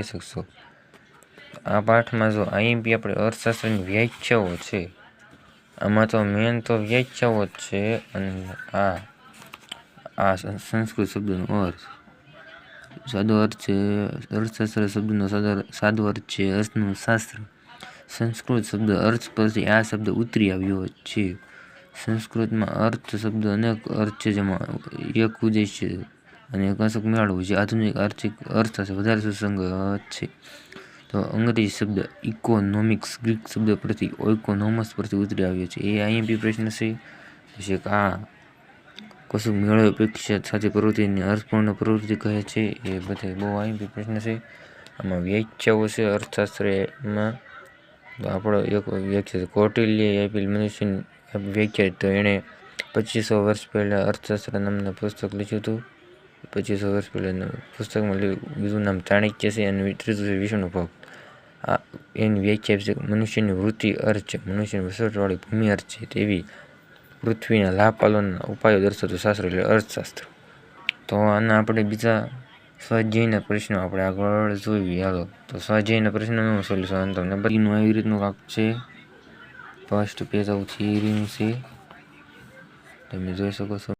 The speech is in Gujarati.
શકશો। આ પાઠમાં જો આઈએમપી આપણે અર્થશાસ્ત્રની વ્યાખ્યાઓ છે, આમાં તો મેન તો વ્યાખ્યાઓ જ છે। અને આ સંસ્કૃત શબ્દનો અર્થ સાદો અર્થ છે। અર્થશાસ્ત્ર શબ્દનો સાદો અર્થ છે અર્થનું શાસ્ત્ર। સંસ્કૃત શબ્દ અર્થ પરથી આ શબ્દ ઉતરી આવ્યો છે। સંસ્કૃતમાં અર્થ શબ્દ અનેક અર્થ છે, જેમાં એક ઉદ્દેશ્ય અને એક અંશક મેળવવું જે આધુનિક આર્થિક અર્થ સાથે વધારે સુસંગત છે। તો અંગ્રેજી શબ્દ ઇકોનોમિક્સ ગ્રીક શબ્દ પરથી ઓઇકોનોમસ પરથી ઉતરી આવ્યો છે। એ આઈએમપી પ્રશ્ન છે। પછી કશુંક મેળવે અપેક્ષા સાથે પ્રવૃત્તિને અર્થપૂર્ણ પ્રવૃત્તિ કહે છે। એ બધા બહુ આઈએમપી પ્રશ્ન છે। આમાં વ્યાખ્યાઓ છે અર્થશાસ્ત્રમાં। તો આપણો એક વ્યાખ્યા કૌટિલ્યએ આપેલ મનુષ્યની વ્યાખ્યા, તો એણે 2500 વર્ષ પહેલાં અર્થશાસ્ત્ર નામના પુસ્તક લખ્યું હતું। 2500 વર્ષ પહેલાં પુસ્તકમાં બીજું નામ ચાણક્ય છે અને ત્રીજું છે વિષ્ણુ ભક્ત। એની વ્યાખ્યા છે મનુષ્યની વૃત્તિ અર્થ છે, મનુષ્યની વસવાટવાળી ભૂમિ અર્થ છે, તેવી પૃથ્વીના લાભ પાલનના ઉપાયો દર્શાવતું શાસ્ત્ર એટલે અર્થશાસ્ત્ર। તો આના આપણે બીજા સ્વાધ્યાયના પ્રશ્નો આપણે આગળ જોઈએ। હાલો, તો સ્વાધ્યાયના પ્રશ્નનું સોલ્યુશન તમને બધીનું આવી રીતનું કાંક છે। ફર્સ્ટ પેજ આવું થિયરીનું છે, તમે જોઈ શકો છો।